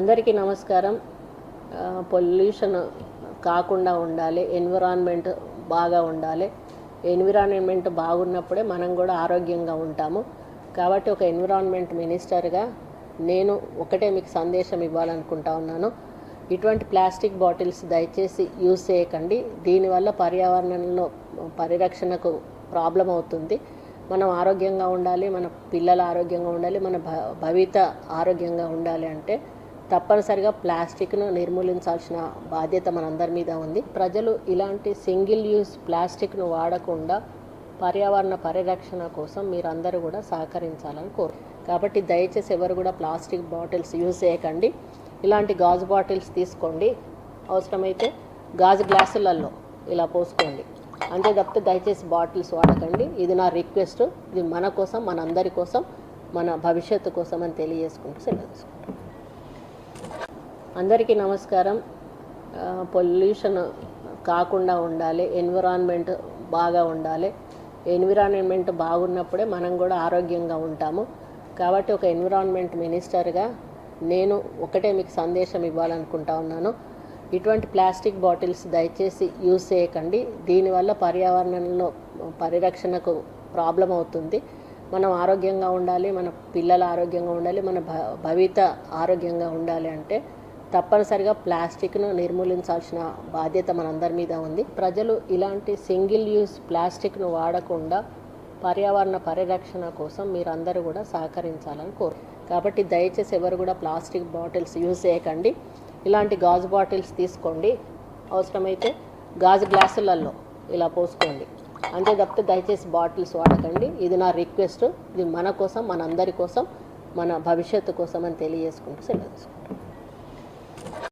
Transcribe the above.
అందరికీ నమస్కారం. పొల్యూషన్ కాకుండా ఉండాలి, ఎన్విరాన్మెంట్ బాగా ఉండాలి. ఎన్విరాన్మెంట్ బాగున్నప్పుడే మనం కూడా ఆరోగ్యంగా ఉంటాము. కాబట్టి ఒక ఎన్విరాన్మెంట్ మినిస్టర్గా నేను ఒకటే మీకు సందేశం ఇవ్వాలనుకుంటా ఉన్నాను. ఇటువంటి ప్లాస్టిక్ బాటిల్స్ దయచేసి యూజ్ చేయకండి. దీనివల్ల పర్యావరణంలో పరిరక్షణకు ప్రాబ్లం అవుతుంది. మనం ఆరోగ్యంగా ఉండాలి, మన పిల్లలు ఆరోగ్యంగా ఉండాలి, మన భవిత ఆరోగ్యంగా ఉండాలి అంటే తప్పనిసరిగా ప్లాస్టిక్ను నిర్మూలించాల్సిన బాధ్యత మనందరి మీద ఉంది. ప్రజలు ఇలాంటి సింగిల్ యూజ్ ప్లాస్టిక్ను వాడకుండా పర్యావరణ పరిరక్షణ కోసం మీరందరూ కూడా సహకరించాలని కోరు. కాబట్టి దయచేసి ఎవరు కూడా ప్లాస్టిక్ బాటిల్స్ యూజ్ చేయకండి. ఇలాంటి గాజు బాటిల్స్ తీసుకోండి. అవసరమైతే గాజు గ్లాసులలో ఇలా పోసుకోండి. అంతే తప్పితే దయచేసి బాటిల్స్ వాడకండి. ఇది నా రిక్వెస్ట్. ఇది మన కోసం, మనందరి కోసం, మన భవిష్యత్తు కోసం అని తెలియజేసుకుంటూ సెలవు తీసుకుంటాం. అందరికీ నమస్కారం. పొల్యూషన్ కాకుండా ఉండాలి, ఎన్విరాన్మెంట్ బాగా ఉండాలి. ఎన్విరాన్మెంట్ బాగున్నప్పుడే మనం కూడా ఆరోగ్యంగా ఉంటాము. కాబట్టి ఒక ఎన్విరాన్మెంట్ మినిస్టర్గా నేను ఒకటే మీకు సందేశం ఇవ్వాలనుకుంటా ఉన్నాను. ఇటువంటి ప్లాస్టిక్ బాటిల్స్ దయచేసి యూజ్ చేయకండి. దీనివల్ల పర్యావరణంలో పరిరక్షణకు ప్రాబ్లం అవుతుంది. మనం ఆరోగ్యంగా ఉండాలి, మన పిల్లలు ఆరోగ్యంగా ఉండాలి, మన భవిత ఆరోగ్యంగా ఉండాలి అంటే తప్పనిసరిగా ప్లాస్టిక్ను నిర్మూలించాల్సిన బాధ్యత మనందరి మీద ఉంది. ప్రజలు ఇలాంటి సింగిల్ యూజ్ ప్లాస్టిక్ను వాడకుండా పర్యావరణ పరిరక్షణ కోసం మీరందరూ కూడా సహకరించాలని కోరు. కాబట్టి దయచేసి ఎవరు కూడా ప్లాస్టిక్ బాటిల్స్ యూజ్ చేయకండి. ఇలాంటి గాజు బాటిల్స్ తీసుకోండి. అవసరమైతే గాజు గ్లాసులలో ఇలా పోసుకోండి. అంతే తప్పితే దయచేసి బాటిల్స్ వాడకండి. ఇది నా రిక్వెస్ట్. ఇది మన కోసం, మనందరి కోసం, మన భవిష్యత్తు కోసం అని తెలియజేసుకుంటూ సెలవు తీసుకుంటాం.